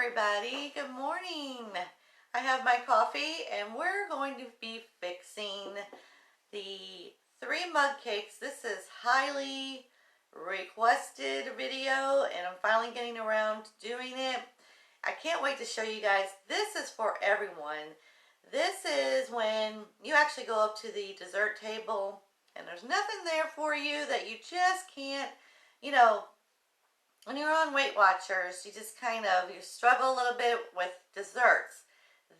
everybody. Good morning. I have my coffee and we're going to be fixing the 3 mug cakes. This is highly requested video and I'm finally getting around to doing it. I can't wait to show you guys. This is for everyone. This is when you actually go up to the dessert table and there's nothing there for you, that you just can't, when you're on Weight Watchers, you just you struggle a little bit with desserts.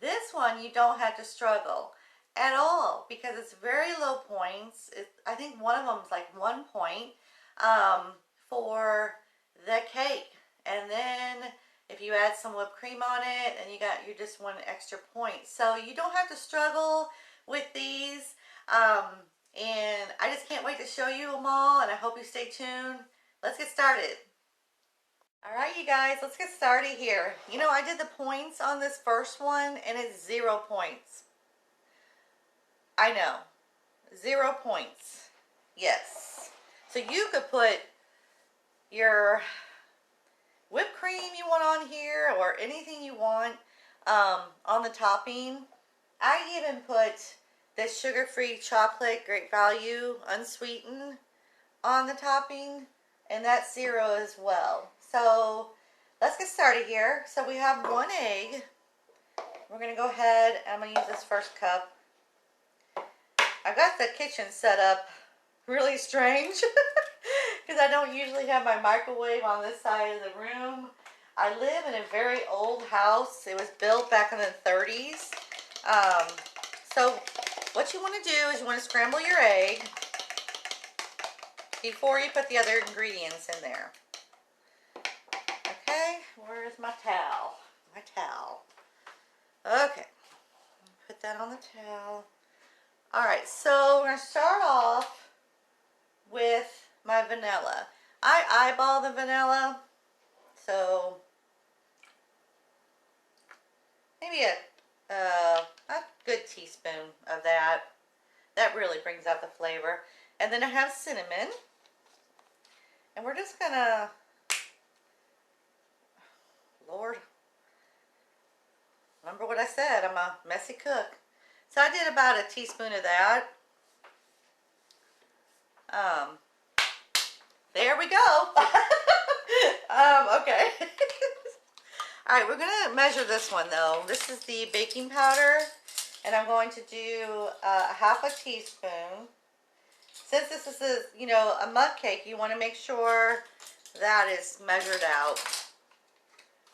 This one, you don't have to struggle at all because it's very low points. I think one of them is like 1 point for the cake. And then if you add some whipped cream on it, and you just 1 extra point. So you don't have to struggle with these. And I just can't wait to show you them all, and I hope you stay tuned. Let's get started. Alright you guys, let's get started here. I did the points on this first one and it's 0 points. I know. 0 points. Yes. So you could put your whipped cream you want on here or anything you want on the topping. I even put this sugar-free chocolate, great value, unsweetened, on the topping, and that's 0 as well. So let's get started here. So we have 1 egg. We're going to go ahead, I'm going to use this first cup. I got the kitchen set up really strange because I don't usually have my microwave on this side of the room. I live in a very old house. It was built back in the 30s. So what you want to do is you want to scramble your egg before you put the other ingredients in there. Okay, where's my towel? My towel. Okay, put that on the towel. Alright, so we're going to start off with my vanilla. I eyeball the vanilla, so maybe a good teaspoon of that. That really brings out the flavor. And then I have cinnamon. And we're just going to, Lord, remember what I said, I'm a messy cook. So I did about a teaspoon of that. There we go. Okay. Alright, we're going to measure this one though. This is the baking powder, and I'm going to do a half a teaspoon. Since this is a mug cake, you want to make sure that is measured out.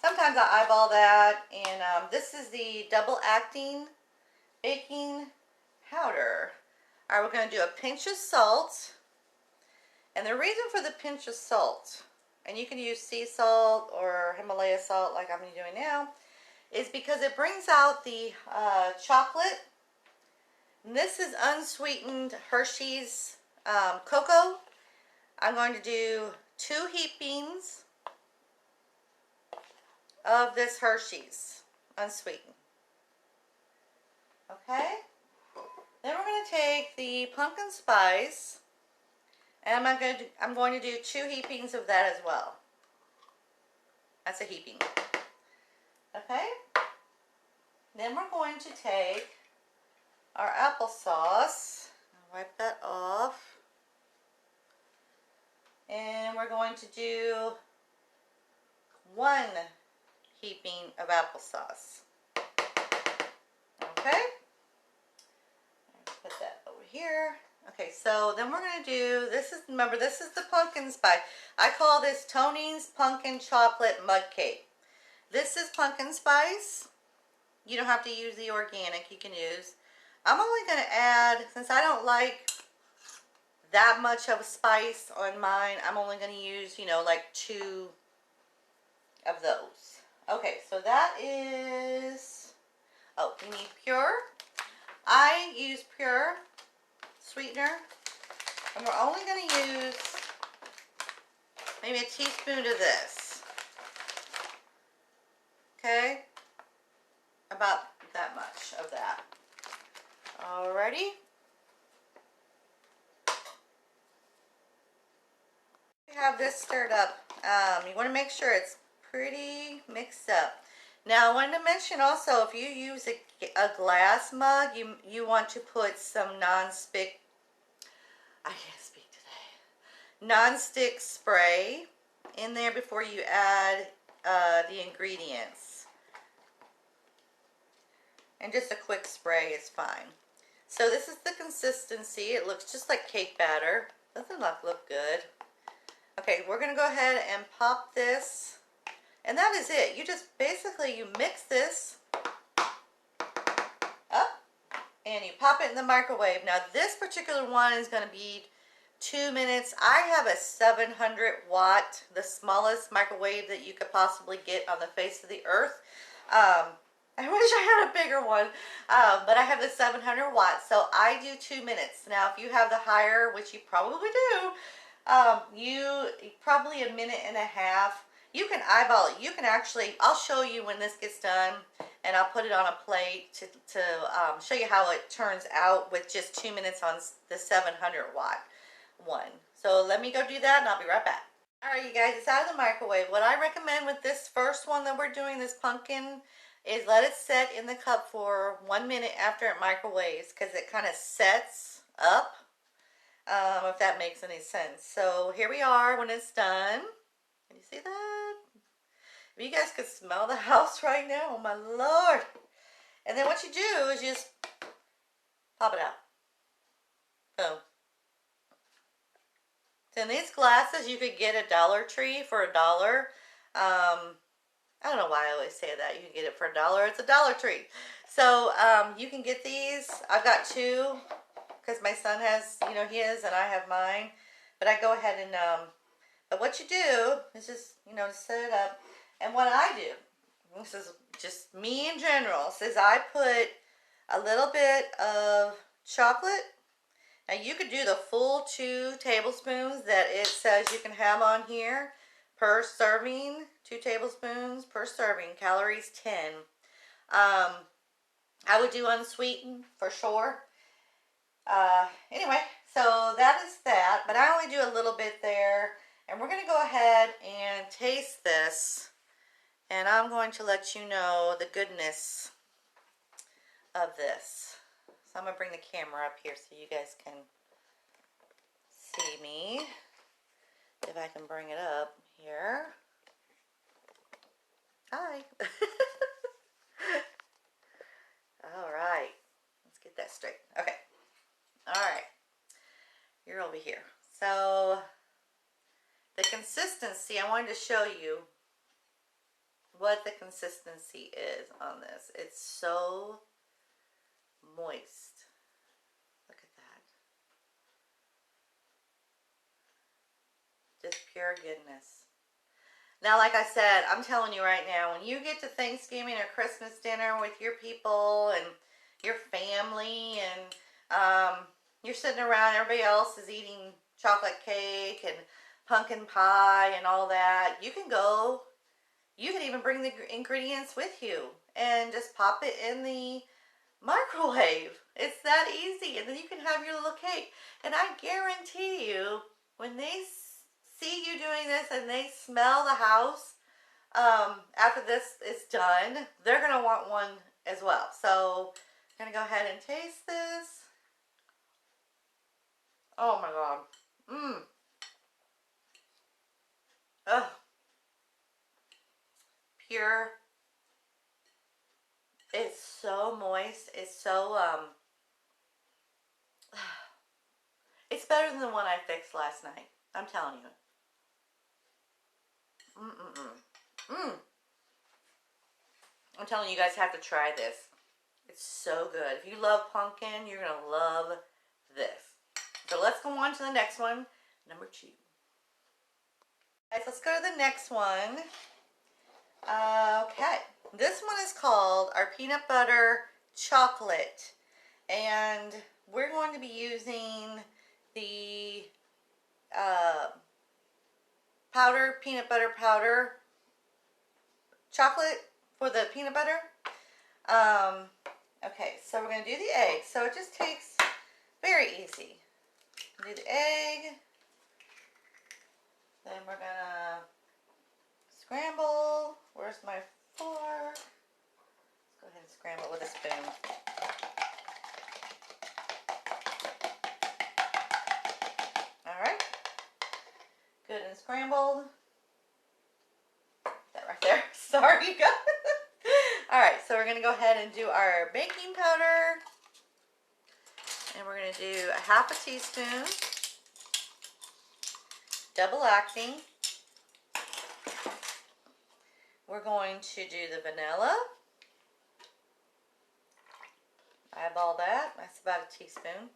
Sometimes I eyeball that, and this is the double acting baking powder. All right, we're going to do a pinch of salt. And the reason for the pinch of salt, and you can use sea salt or Himalaya salt like I'm doing now, is because it brings out the chocolate. And this is unsweetened Hershey's cocoa. I'm going to do 2 heapings of this Hershey's unsweetened. Okay? Then we're going to take the pumpkin spice, and I'm going to do 2 heapings of that as well. That's a heaping. Okay? Then we're going to take our applesauce. Wipe that off. And we're going to do 1 heaping of applesauce. Okay? Put that over here. Okay, so then we're going to do, remember, this is the pumpkin spice. I call this Toni's Pumpkin Chocolate Mug Cake. This is pumpkin spice. You don't have to use the organic, you can use. I'm only going to add, since I don't like that much of a spice on mine, I'm only going to use, like 2 of those. Okay, so that is, oh, you need pure. I use pure sweetener, and we're only going to use maybe a teaspoon of this. Okay, about that much of that. Alrighty. We have this stirred up. You want to make sure it's pretty mixed up. Now I want to mention also, if you use a glass mug, you want to put some non-stick, I can't speak today, non-stick spray in there before you add the ingredients. And just a quick spray is fine. So this is the consistency. It looks just like cake batter. Doesn't look good. Okay, we're going to go ahead and pop this. And that is it. You just basically, you mix this up and you pop it in the microwave. Now this particular one is going to be 2 minutes. I have a 700 watt, the smallest microwave that you could possibly get on the face of the earth. I wish I had a bigger one, but I have the 700 watts, so I do 2 minutes. Now, if you have the higher, which you probably do, you probably a minute and a half. You can eyeball it. You can actually, I'll show you when this gets done, and I'll put it on a plate to show you how it turns out with just 2 minutes on the 700 watt one. So let me go do that, and I'll be right back. All right, you guys, it's out of the microwave. What I recommend with this first one that we're doing, this pumpkin, is let it set in the cup for 1 minute after it microwaves, because it kind of sets up, if that makes any sense. So here we are when it's done. Can you see that? If you guys could smell the house right now, oh my Lord. And then what you do is just pop it out. Boom. So in these glasses, you could get a Dollar Tree for $1. I don't know why I always say that. You can get it for $1. It's a Dollar Tree. So you can get these. I've got two because my son has, you know, his and I have mine. But I go ahead and, but what you do is just, you know, set it up. And what I do, this is just me in general, is I put a little bit of chocolate. Now you could do the full 2 tablespoons that it says you can have on here per serving. 2 tablespoons per serving, calories 10. I would do unsweetened for sure. Anyway, so that is that, but I only do a little bit there, and we're going to go ahead and taste this, and I'm going to let you know the goodness of this. So I'm going to bring the camera up here so you guys can see me, if I can bring it up here. Hi. All right. Let's get that straight. Okay. All right. You're over here. So the consistency, I wanted to show you what the consistency is on this. It's so moist. Look at that. Just pure goodness. Now, like I said, I'm telling you right now, when you get to Thanksgiving or Christmas dinner with your people and your family, and you're sitting around, everybody else is eating chocolate cake and pumpkin pie and all that, you can even bring the ingredients with you and just pop it in the microwave. It's that easy, and then you can have your little cake. And I guarantee you, when they see you doing this and they smell the house after this is done, they're going to want one as well. So I'm going to go ahead and taste this. Oh my God. Ugh. Pure. It's so moist. It's so it's better than the one I fixed last night. I'm telling you. I'm telling you, you guys have to try this. It's so good. If you love pumpkin, you're going to love this. So let's go on to the next one, number 2. Guys, let's go to the next one. Okay. This one is called our peanut butter chocolate. And we're going to be using the powder, peanut butter powder chocolate for the peanut butter. Okay, so we're going to do the egg. So it just takes, very easy. Do the egg. Then we're going to scramble. Where's my fork? Go ahead and scramble it with a spoon. Alright. Good and scrambled. That right there. Sorry, you guys. Alright, so we're going to go ahead and do our baking powder. And we're going to do a half a teaspoon. Double acting. We're going to do the vanilla. Eyeball that. That's about a teaspoon.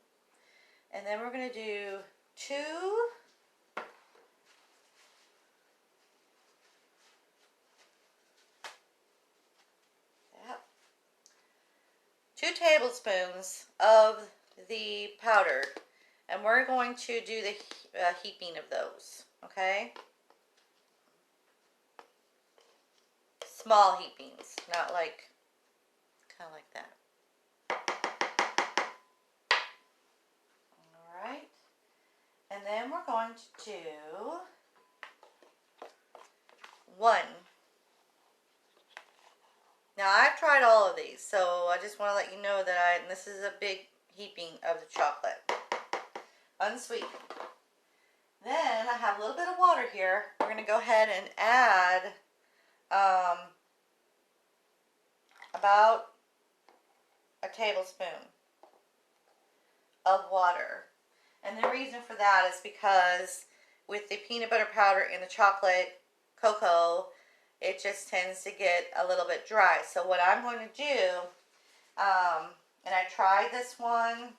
And then we're going to do 2 tablespoons of the powder. And we're going to do the heaping of those. Okay? Small heapings, not like, kind of like that. Alright. And then we're going to do 1. Now I've tried all of these, so I just want to let you know that and this is a big heaping of the chocolate. Unsweetened. Then I have a little bit of water here. We're going to go ahead and add about a tablespoon of water. And the reason for that is because with the peanut butter powder and the chocolate cocoa, it just tends to get a little bit dry. So what I'm going to do, and I tried this one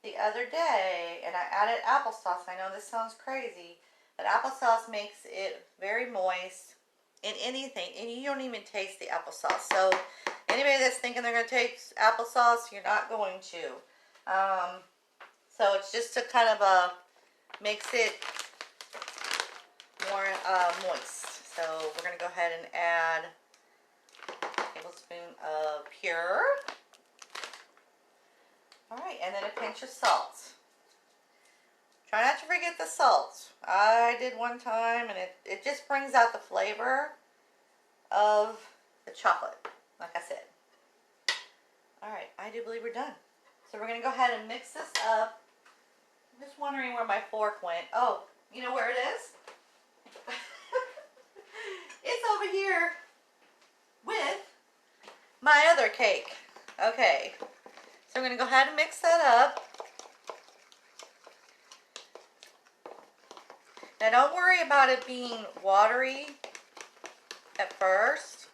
the other day, and I added applesauce. I know this sounds crazy, but applesauce makes it very moist in anything, and you don't even taste the applesauce. So anybody that's thinking they're going to taste applesauce, you're not going to. So it's just to kind of makes it more moist. So we're going to go ahead and add a tablespoon of pure. Alright, and then a pinch of salt. Try not to forget the salt. I did one time, and it just brings out the flavor of the chocolate, like I said. Alright, I do believe we're done. So we're going to go ahead and mix this up. I'm just wondering where my fork went. Oh, you know where it is? It's over here with my other cake. Okay, so we're going to go ahead and mix that up. Now don't worry about it being watery at first,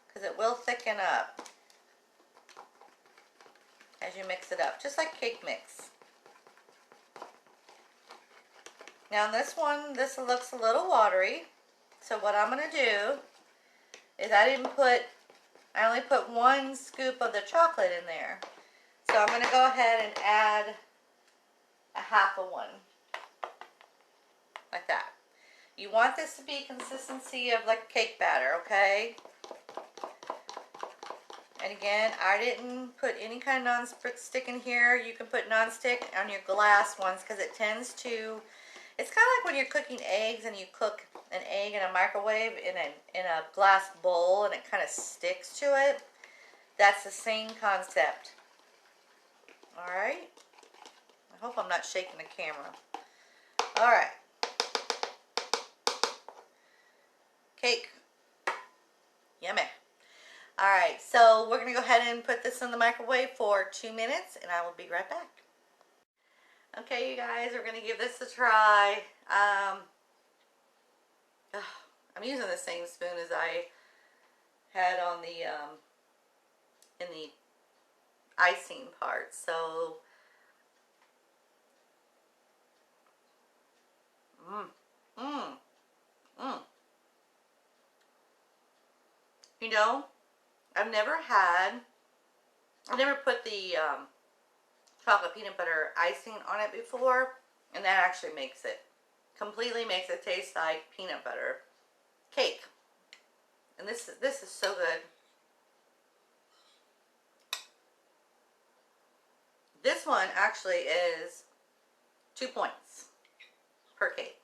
because it will thicken up as you mix it up, just like cake mix. Now this one, this looks a little watery, so what I'm going to do is I only put 1 scoop of the chocolate in there. So I'm going to go ahead and add a half of 1. Like that. You want this to be consistency of like cake batter, okay? And again, I didn't put any kind of non-stick in here. You can put non-stick on your glass ones because it tends to, it's kind of like when you're cooking eggs and you cook an egg in a microwave in a glass bowl and it kind of sticks to it. That's the same concept. Alright? I hope I'm not shaking the camera. Alright. Cake. Yummy. Alright, so we're going to go ahead and put this in the microwave for 2 minutes, and I will be right back. Okay, you guys, we're going to give this a try. I'm using the same spoon as I had on the, in the icing part, so, You know, I've never put the chocolate peanut butter icing on it before, and that actually completely makes it taste like peanut butter cake. And this is so good. This one actually is 2 points per cake.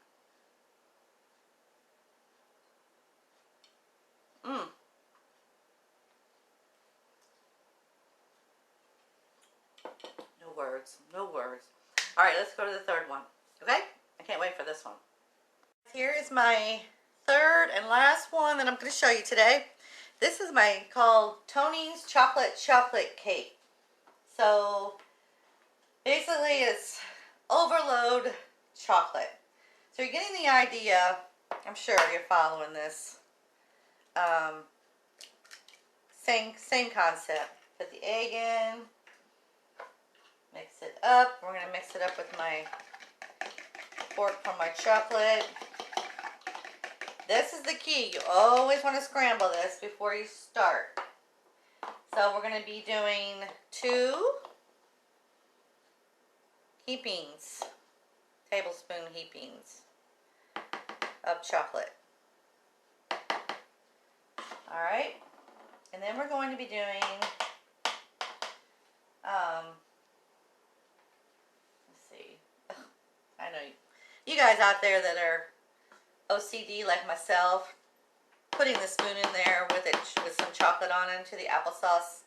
words. No words. All right, let's go to the third one. Okay? I can't wait for this one. Here is my third and last one that I'm going to show you today. This is my called Toni's chocolate cake. So basically it's overload chocolate. So you're getting the idea. I'm sure you're following this. Same concept. Put the egg in. Mix it up. We're going to mix it up with my fork from my chocolate. This is the key. You always want to scramble this before you start. So we're going to be doing 2 heapings, tablespoon heapings of chocolate. Alright, and then we're going to be doing, let's see, I know you guys out there that are OCD like myself, putting the spoon in there with some chocolate on it to the applesauce.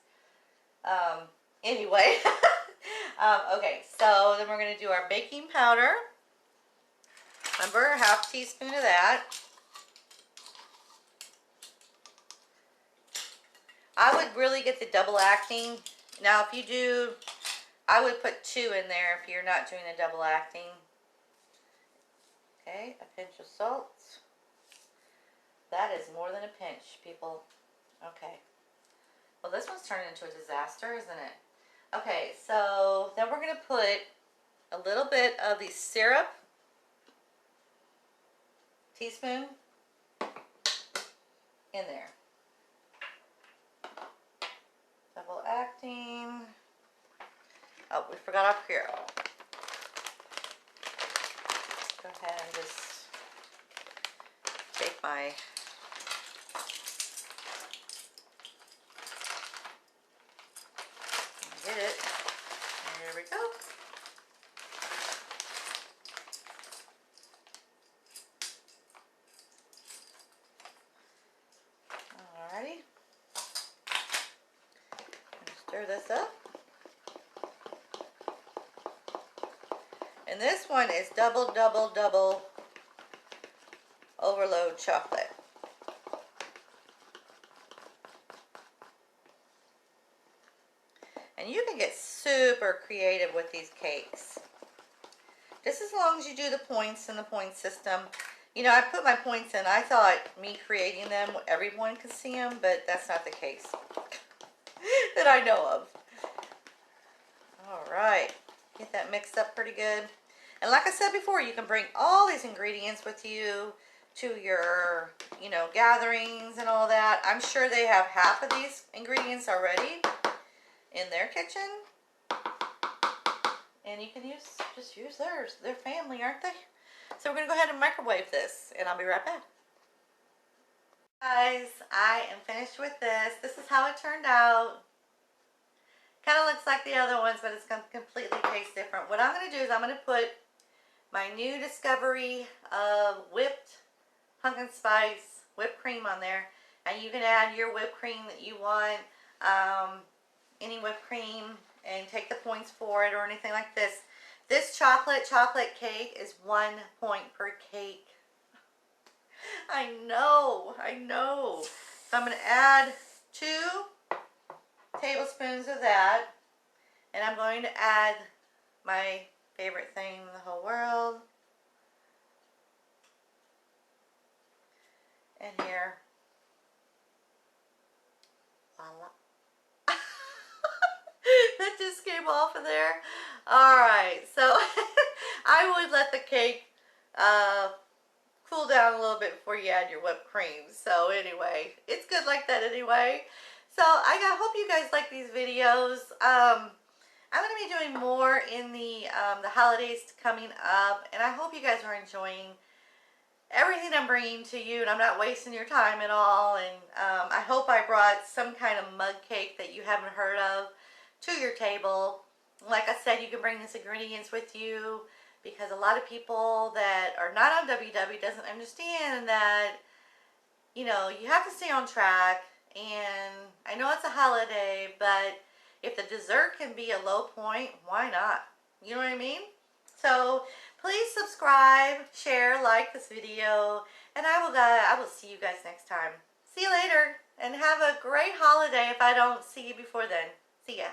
Anyway, okay, so then we're going to do our baking powder. Remember, a half teaspoon of that. I would really get the double acting. Now, if you do, I would put 2 in there if you're not doing a double acting. Okay, a pinch of salt. That is more than a pinch, people. Okay. Well, this one's turning into a disaster, isn't it? Okay, so then we're going to put a little bit of the syrup, teaspoon, in there. Double acting. Oh, we forgot up here. Go ahead and just take my get it. There we go. Alrighty. Stir this up. And this one is double overload chocolate. And you can get super creative with these cakes. Just as long as you do the points in the point system. You know, I put my points in. I thought me creating them, everyone could see them, but that's not the case that I know of. Alright. Get that mixed up pretty good. And like I said before, you can bring all these ingredients with you to your, you know, gatherings and all that. I'm sure they have half of these ingredients already in their kitchen. And you can just use theirs. They're family, aren't they? So we're going to go ahead and microwave this, and I'll be right back. Guys, I am finished with this. This is how it turned out. Kind of looks like the other ones, but it's going to completely taste different. What I'm going to do is I'm going to put my new discovery of whipped pumpkin spice whipped cream on there. And you can add your whipped cream that you want, any whipped cream, and take the points for it or anything like this. This chocolate cake is 1 point per cake. I know. So I'm going to add 2 tablespoons of that, and I'm going to add my favorite thing in the whole world, and here, voila. That just came off of there. Alright, so I would let the cake cool down a little bit before you add your whipped cream. So anyway, it's good like that anyway. So I hope you guys like these videos. I'm going to be doing more in the holidays coming up, and I hope you guys are enjoying everything I'm bringing to you, and I'm not wasting your time at all. And I hope I brought some kind of mug cake that you haven't heard of to your table. Like I said, you can bring these ingredients with you, because a lot of people that are not on WW doesn't understand that, you know, you have to stay on track. And I know it's a holiday, but If the dessert can be a low point, why not? You know what I mean? So please subscribe, share, like this video, and I will see you guys next time. See you later, and have a great holiday if I don't see you before then. See ya.